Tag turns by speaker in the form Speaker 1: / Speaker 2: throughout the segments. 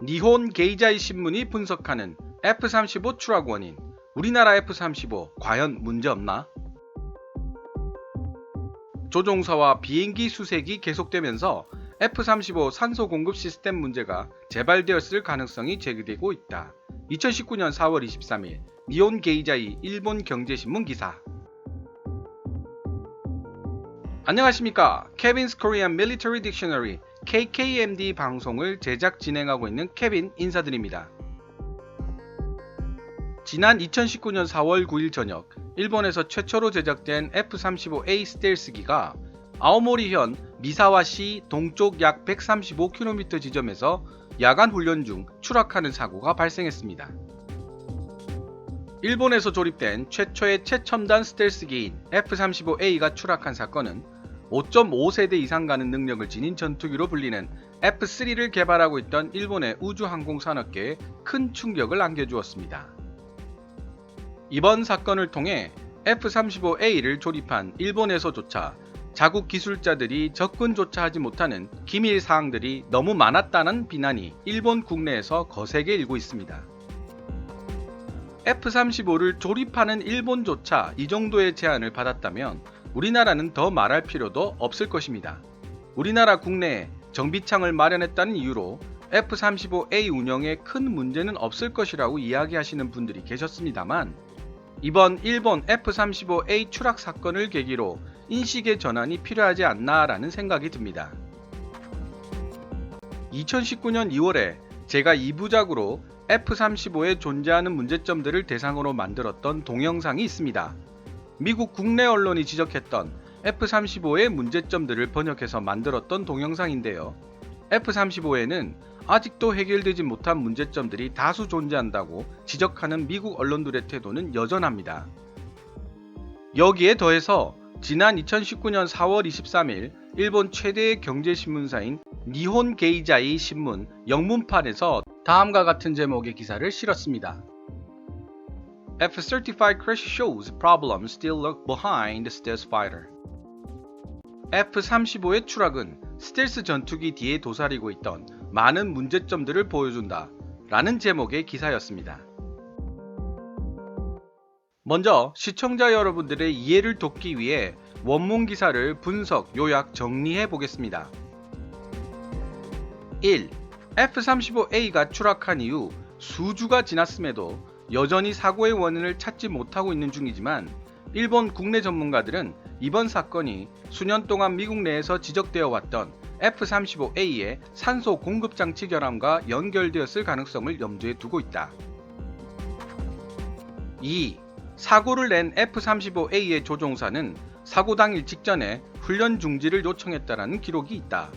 Speaker 1: 니혼 게이자이 신문이 분석하는 F-35 추락 원인. 우리나라 F-35 과연 문제없나? 조종사와 비행기 수색이 계속되면서 F-35 산소 공급 시스템 문제가 재발되었을 가능성이 제기되고 있다. 2019년 4월 23일 니혼 게이자이 일본 경제신문 기사. 안녕하십니까. 케빈's Korean Military Dictionary KKMD 방송을 제작 진행하고 있는 케빈 인사드립니다. 지난 2019년 4월 9일 저녁 일본에서 최초로 제작된 F-35A 스텔스기가 아오모리현 미사와시 동쪽 약 135km 지점에서 야간 훈련 중 추락하는 사고가 발생했습니다. 일본에서 조립된 최초의 최첨단 스텔스기인 F-35A가 추락한 사건은 5.5세대 이상 가는 능력을 지닌 전투기로 불리는 F-3를 개발하고 있던 일본의 우주항공산업계에 큰 충격을 안겨주었습니다. 이번 사건을 통해 F-35A를 조립한 일본에서조차 자국 기술자들이 접근조차 하지 못하는 기밀 사항들이 너무 많았다는 비난이 일본 국내에서 거세게 일고 있습니다. F-35를 조립하는 일본조차 이 정도의 제한을 받았다면 우리나라는 더 말할 필요도 없을 것입니다. 우리나라 국내에 정비창을 마련했다는 이유로 F-35A 운영에 큰 문제는 없을 것이라고 이야기하시는 분들이 계셨습니다만 이번 일본 F-35A 추락 사건을 계기로 인식의 전환이 필요하지 않나라는 생각이 듭니다. 2019년 2월에 제가 2부작으로 F-35에 존재하는 문제점들을 대상으로 만들었던 동영상이 있습니다. 미국 국내 언론이 지적했던 F-35의 문제점들을 번역해서 만들었던 동영상인데요. F-35에는 아직도 해결되지 못한 문제점들이 다수 존재한다고 지적하는 미국 언론들의 태도는 여전합니다. 여기에 더해서 지난 2019년 4월 23일 일본 최대의 경제신문사인 니혼 게이자이 신문 영문판에서 다음과 같은 제목의 기사를 실었습니다. F-35 crash shows problems still lurk behind the stealth fighter. F-35의 추락은 스텔스 전투기 뒤에 도사리고 있던 많은 문제점들을 보여준다 라는 제목의 기사였습니다. 먼저 시청자 여러분들의 이해를 돕기 위해 원문 기사를 분석, 요약, 정리해 보겠습니다. 1. F-35A가 추락한 이후 수주가 지났음에도 여전히 사고의 원인을 찾지 못하고 있는 중이지만 일본 국내 전문가들은 이번 사건이 수년 동안 미국 내에서 지적되어 왔던 F-35A의 산소 공급 장치 결함과 연결되었을 가능성을 염두에 두고 있다. 2. 사고를 낸 F-35A의 조종사는 사고 당일 직전에 훈련 중지를 요청했다라는 기록이 있다.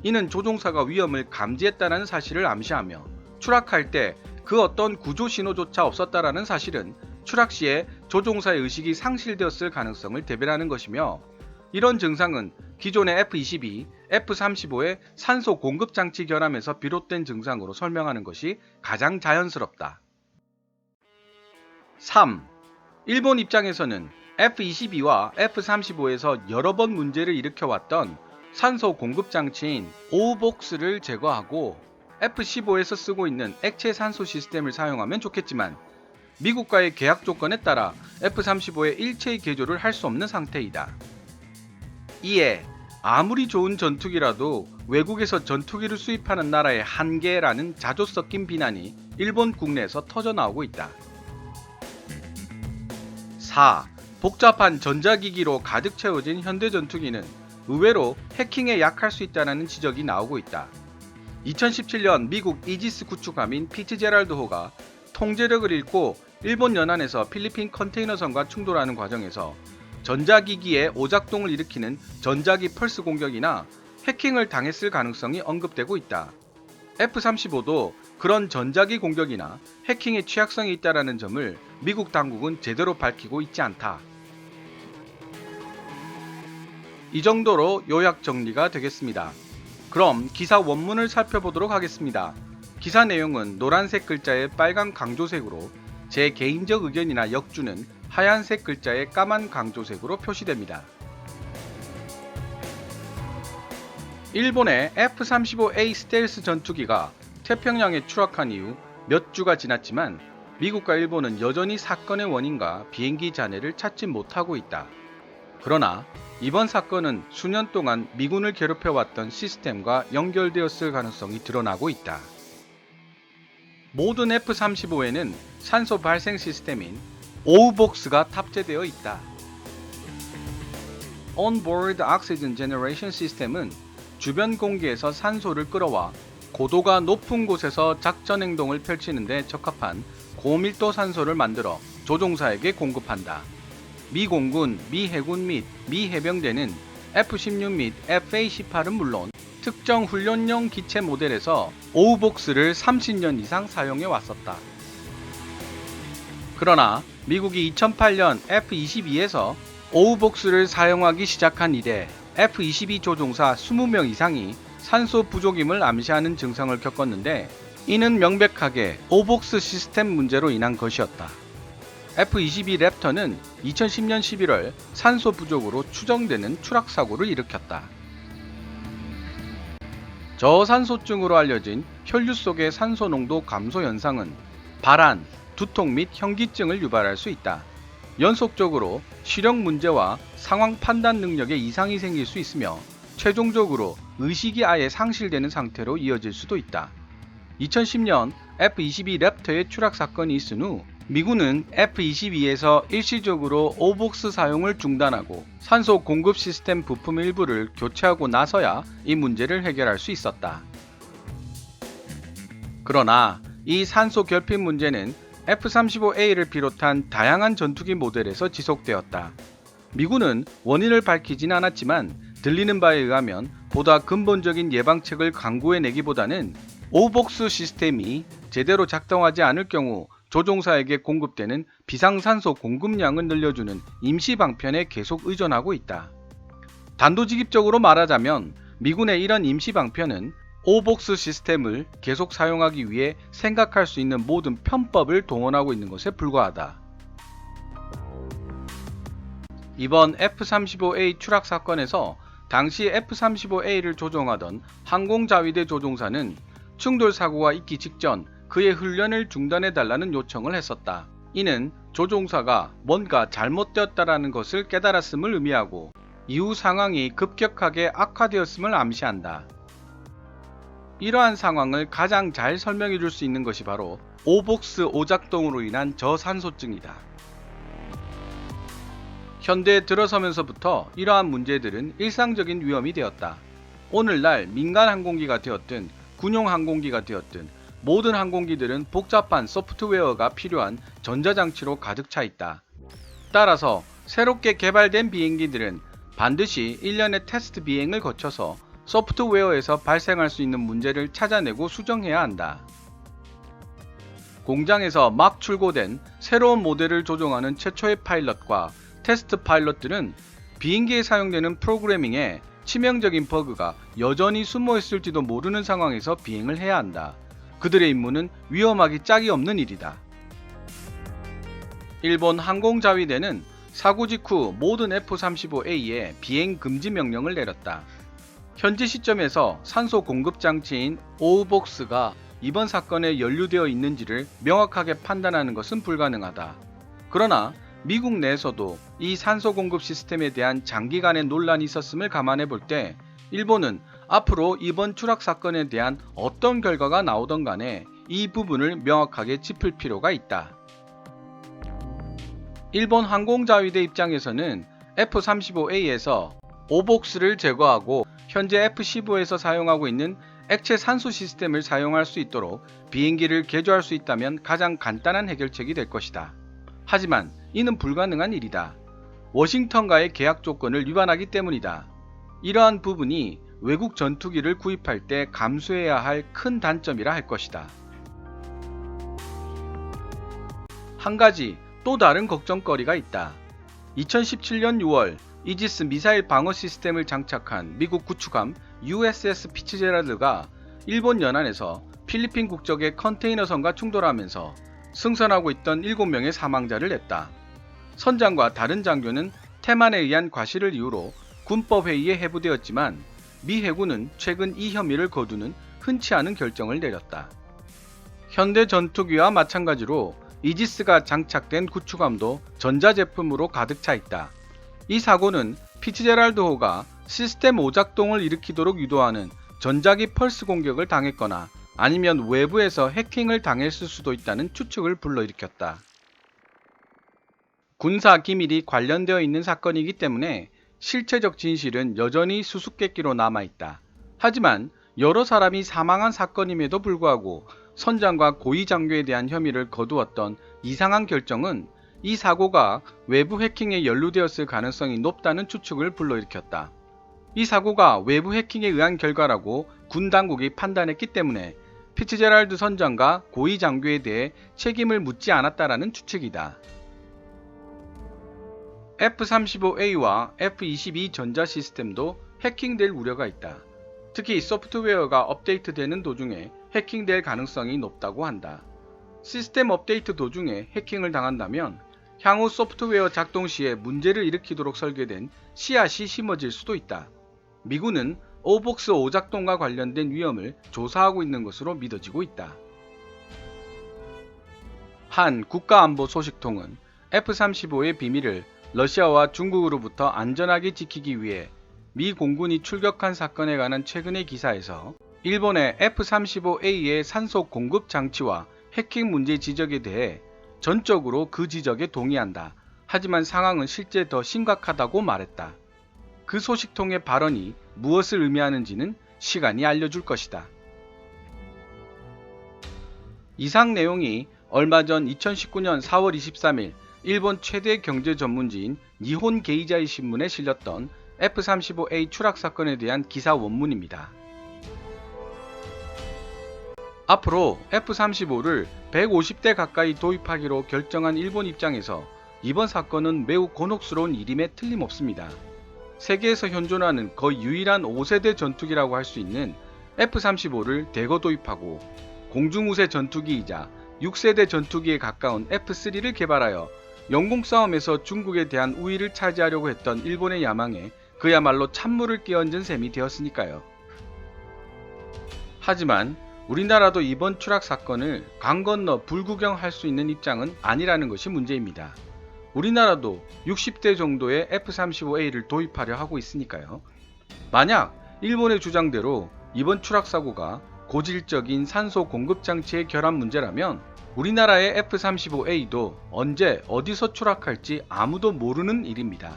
Speaker 1: 이는 조종사가 위험을 감지했다는 사실을 암시하며 추락할 때 그 어떤 구조 신호조차 없었다라는 사실은 추락 시에 조종사의 의식이 상실되었을 가능성을 대변하는 것이며 이런 증상은 기존의 F-22, F-35의 산소 공급 장치 결함에서 비롯된 증상으로 설명하는 것이 가장 자연스럽다. 3. 일본 입장에서는 F-22와 F-35에서 여러 번 문제를 일으켜왔던 산소 공급 장치인 오복스를 제거하고 F-15에서 쓰고 있는 액체 산소 시스템을 사용하면 좋겠지만 미국과의 계약 조건에 따라 F-35의 일체의 개조를 할 수 없는 상태이다. 이에 아무리 좋은 전투기라도 외국에서 전투기를 수입하는 나라의 한계라는 자조 섞인 비난이 일본 국내에서 터져나오고 있다. 4. 복잡한 전자기기로 가득 채워진 현대 전투기는 의외로 해킹에 약할 수 있다는 지적이 나오고 있다. 2017년 미국 이지스 구축함인 피츠제랄드호가 통제력을 잃고 일본 연안에서 필리핀 컨테이너선과 충돌하는 과정에서 전자기기의 오작동을 일으키는 전자기 펄스 공격이나 해킹을 당했을 가능성이 언급되고 있다. F-35도 그런 전자기 공격이나 해킹의 취약성이 있다는 점을 미국 당국은 제대로 밝히고 있지 않다. 이 정도로 요약 정리가 되겠습니다. 그럼 기사 원문을 살펴보도록 하겠습니다. 기사 내용은 노란색 글자에 빨간 강조색으로 제 개인적 의견이나 역주는 하얀색 글자에 까만 강조색으로 표시됩니다. 일본의 F-35A 스텔스 전투기가 태평양에 추락한 이후 몇 주가 지났지만 미국과 일본은 여전히 사건의 원인과 비행기 잔해를 찾지 못하고 있다. 그러나 이번 사건은 수년 동안 미군을 괴롭혀왔던 시스템과 연결되었을 가능성이 드러나고 있다. 모든 F-35에는 산소 발생 시스템인 오우복스가 탑재되어 있다. Onboard Oxygen Generation 시스템은 주변 공기에서 산소를 끌어와 고도가 높은 곳에서 작전 행동을 펼치는 데 적합한 고밀도 산소를 만들어 조종사에게 공급한다. 미 공군, 미 해군 및 미 해병대는 F-16 및 F-A-18은 물론 특정 훈련용 기체 모델에서 오우복스를 30년 이상 사용해 왔었다. 그러나 미국이 2008년 F-22에서 오우복스를 사용하기 시작한 이래 F-22 조종사 20명 이상이 산소 부족임을 암시하는 증상을 겪었는데 이는 명백하게 오복스 시스템 문제로 인한 것이었다. F-22 랩터는 2010년 11월 산소 부족으로 추정되는 추락사고를 일으켰다. 저산소증으로 알려진 혈류 속의 산소 농도 감소 현상은 발한, 두통 및 현기증을 유발할 수 있다. 연속적으로 시력 문제와 상황 판단 능력에 이상이 생길 수 있으며 최종적으로 의식이 아예 상실되는 상태로 이어질 수도 있다. 2010년 F-22 랩터의 추락 사건이 있은 후 미군은 F-22에서 일시적으로 오복스 사용을 중단하고 산소 공급 시스템 부품 일부를 교체하고 나서야 이 문제를 해결할 수 있었다. 그러나 이 산소 결핍 문제는 F-35A를 비롯한 다양한 전투기 모델에서 지속되었다. 미군은 원인을 밝히진 않았지만 들리는 바에 의하면 보다 근본적인 예방책을 강구해내기보다는 오복스 시스템이 제대로 작동하지 않을 경우 조종사에게 공급되는 비상산소 공급량을 늘려주는 임시 방편에 계속 의존하고 있다. 단도직입적으로 말하자면 미군의 이런 임시 방편은 오복스 시스템을 계속 사용하기 위해 생각할 수 있는 모든 편법을 동원하고 있는 것에 불과하다. 이번 F-35A 추락 사건에서 당시 F-35A를 조종하던 항공자위대 조종사는 충돌 사고가 있기 직전 그의 훈련을 중단해달라는 요청을 했었다. 이는 조종사가 뭔가 잘못되었다라는 것을 깨달았음을 의미하고 이후 상황이 급격하게 악화되었음을 암시한다. 이러한 상황을 가장 잘 설명해 줄 수 있는 것이 바로 오복스 오작동으로 인한 저산소증이다. 현대에 들어서면서부터 이러한 문제들은 일상적인 위험이 되었다. 오늘날 민간 항공기가 되었든 군용 항공기가 되었든 모든 항공기들은 복잡한 소프트웨어가 필요한 전자장치로 가득 차 있다. 따라서 새롭게 개발된 비행기들은 반드시 1년의 테스트 비행을 거쳐서 소프트웨어에서 발생할 수 있는 문제를 찾아내고 수정해야 한다. 공장에서 막 출고된 새로운 모델을 조종하는 최초의 파일럿과 테스트 파일럿들은 비행기에 사용되는 프로그래밍에 치명적인 버그가 여전히 숨어 있을지도 모르는 상황에서 비행을 해야 한다. 그들의 임무는 위험하기 짝이 없는 일이다. 일본 항공자위대는 사고 직후 모든 F-35A에 비행 금지 명령을 내렸다. 현재 시점에서 산소 공급 장치인 오우복스가 이번 사건에 연루되어 있는지를 명확하게 판단하는 것은 불가능하다. 그러나 미국 내에서도 이 산소 공급 시스템에 대한 장기간의 논란이 있었음을 감안해 볼 때 일본은 앞으로 이번 추락 사건에 대한 어떤 결과가 나오던 간에 이 부분을 명확하게 짚을 필요가 있다. 일본 항공자위대 입장에서는 F-35A에서 오복스를 제거하고 현재 F-15에서 사용하고 있는 액체 산소 시스템을 사용할 수 있도록 비행기를 개조할 수 있다면 가장 간단한 해결책이 될 것이다. 하지만 이는 불가능한 일이다. 워싱턴과의 계약 조건을 위반하기 때문이다. 이러한 부분이 외국 전투기를 구입할 때 감수해야 할 큰 단점이라 할 것이다. 한 가지 또 다른 걱정거리가 있다. 2017년 6월 이지스 미사일 방어 시스템을 장착한 미국 구축함 USS 피츠제랄드가 일본 연안에서 필리핀 국적의 컨테이너선과 충돌하면서 승선하고 있던 7명의 사망자를 냈다. 선장과 다른 장교는 태만에 의한 과실을 이유로 군법회의에 해부되었지만 미 해군은 최근 이 혐의를 거두는 흔치 않은 결정을 내렸다. 현대 전투기와 마찬가지로 이지스가 장착된 구축함도 전자제품으로 가득 차 있다. 이 사고는 피츠제랄드 호가 시스템 오작동을 일으키도록 유도하는 전자기 펄스 공격을 당했거나 아니면 외부에서 해킹을 당했을 수도 있다는 추측을 불러일으켰다. 군사 기밀이 관련되어 있는 사건이기 때문에 실체적 진실은 여전히 수수께끼로 남아있다. 하지만 여러 사람이 사망한 사건임에도 불구하고 선장과 고위 장교에 대한 혐의를 거두었던 이상한 결정은 이 사고가 외부 해킹에 연루되었을 가능성이 높다는 추측을 불러일으켰다. 이 사고가 외부 해킹에 의한 결과라고 군 당국이 판단했기 때문에 피츠제랄드 선장과 고위 장교에 대해 책임을 묻지 않았다라는 추측이다. F-35A와 F-22 전자 시스템도 해킹될 우려가 있다. 특히 소프트웨어가 업데이트되는 도중에 해킹될 가능성이 높다고 한다. 시스템 업데이트 도중에 해킹을 당한다면 향후 소프트웨어 작동 시에 문제를 일으키도록 설계된 씨앗이 심어질 수도 있다. 미군은 오복스 오작동과 관련된 위험을 조사하고 있는 것으로 믿어지고 있다. 한 국가안보 소식통은 F-35의 비밀을 러시아와 중국으로부터 안전하게 지키기 위해 미 공군이 출격한 사건에 관한 최근의 기사에서 일본의 F-35A의 산소 공급 장치와 해킹 문제 지적에 대해 전적으로 그 지적에 동의한다. 하지만 상황은 실제 더 심각하다고 말했다. 그 소식통의 발언이 무엇을 의미하는지는 시간이 알려줄 것이다. 이상 내용이 얼마 전 2019년 4월 23일 일본 최대 경제 전문지인 니혼 게이자이 신문에 실렸던 F-35A 추락 사건에 대한 기사 원문입니다. 앞으로 F-35를 150대 가까이 도입하기로 결정한 일본 입장에서 이번 사건은 매우 곤혹스러운 일임에 틀림없습니다. 세계에서 현존하는 거의 유일한 5세대 전투기라고 할 수 있는 F-35를 대거 도입하고 공중우세 전투기이자 6세대 전투기에 가까운 F-3를 개발하여 영공 싸움에서 중국에 대한 우위를 차지하려고 했던 일본의 야망에 그야말로 찬물을 끼얹은 셈이 되었으니까요. 하지만 우리나라도 이번 추락 사건을 강 건너 불구경할 수 있는 입장은 아니라는 것이 문제입니다. 우리나라도 60대 정도의 F-35A를 도입하려 하고 있으니까요. 만약 일본의 주장대로 이번 추락 사고가 고질적인 산소 공급 장치의 결함 문제라면 우리나라의 F-35A도 언제 어디서 추락할지 아무도 모르는 일입니다.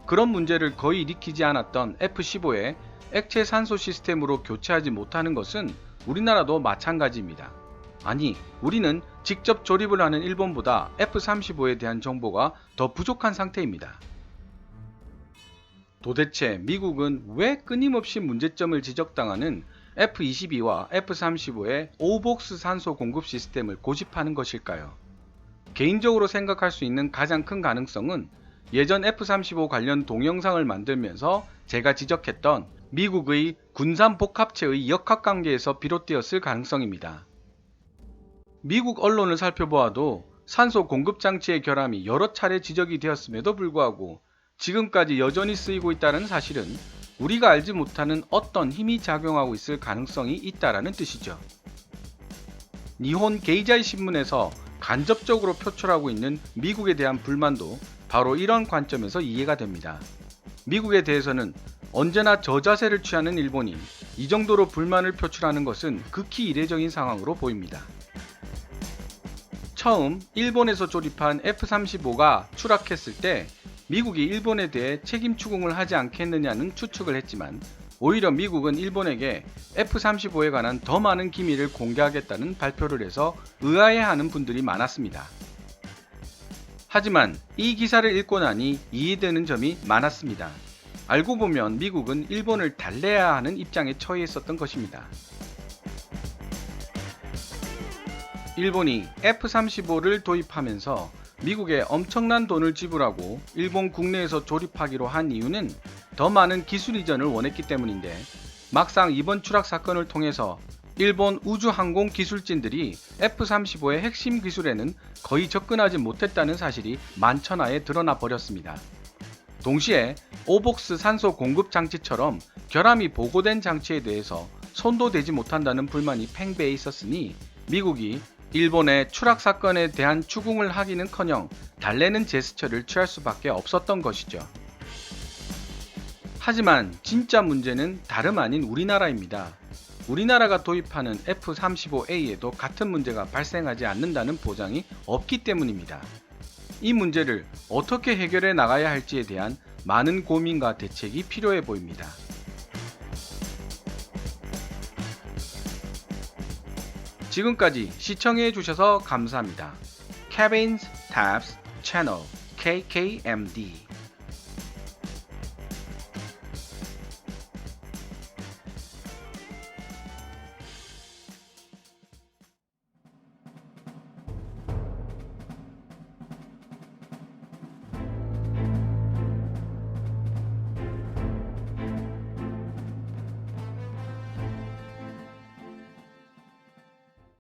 Speaker 1: 그런 문제를 거의 일으키지 않았던 F-15의 액체 산소 시스템으로 교체하지 못하는 것은 우리나라도 마찬가지입니다. 아니, 우리는 직접 조립을 하는 일본보다 F-35에 대한 정보가 더 부족한 상태입니다. 도대체 미국은 왜 끊임없이 문제점을 지적당하는 F-22와 F-35의 오복스 산소 공급 시스템을 고집하는 것일까요? 개인적으로 생각할 수 있는 가장 큰 가능성은 예전 F-35 관련 동영상을 만들면서 제가 지적했던 미국의 군산 복합체의 역학관계에서 비롯되었을 가능성입니다. 미국 언론을 살펴보아도 산소 공급 장치의 결함이 여러 차례 지적이 되었음에도 불구하고 지금까지 여전히 쓰이고 있다는 사실은 우리가 알지 못하는 어떤 힘이 작용하고 있을 가능성이 있다라는 뜻이죠. 니혼 게이자이 신문에서 간접적으로 표출하고 있는 미국에 대한 불만도 바로 이런 관점에서 이해가 됩니다. 미국에 대해서는 언제나 저자세를 취하는 일본이 이 정도로 불만을 표출하는 것은 극히 이례적인 상황으로 보입니다. 처음 일본에서 조립한 F-35가 추락했을 때 미국이 일본에 대해 책임 추궁을 하지 않겠느냐는 추측을 했지만 오히려 미국은 일본에게 F-35에 관한 더 많은 기밀을 공개하겠다는 발표를 해서 의아해하는 분들이 많았습니다. 하지만 이 기사를 읽고 나니 이해되는 점이 많았습니다. 알고 보면 미국은 일본을 달래야 하는 입장에 처해 있었던 것입니다. 일본이 F-35를 도입하면서 미국에 엄청난 돈을 지불하고 일본 국내에서 조립하기로 한 이유는 더 많은 기술 이전을 원했기 때문인데 막상 이번 추락 사건을 통해서 일본 우주항공 기술진들이 F-35의 핵심 기술에는 거의 접근하지 못했다는 사실이 만천하에 드러나 버렸습니다. 동시에 오복스 산소 공급 장치처럼 결함이 보고된 장치에 대해서 손도 대지 못한다는 불만이 팽배해 있었으니 미국이 일본의 추락 사건에 대한 추궁을 하기는커녕 달래는 제스처를 취할 수밖에 없었던 것이죠. 하지만 진짜 문제는 다름 아닌 우리나라입니다. 우리나라가 도입하는 F-35A에도 같은 문제가 발생하지 않는다는 보장이 없기 때문입니다. 이 문제를 어떻게 해결해 나가야 할지에 대한 많은 고민과 대책이 필요해 보입니다. 지금까지 시청해 주셔서 감사합니다. Kevin's Tabs Channel KKMD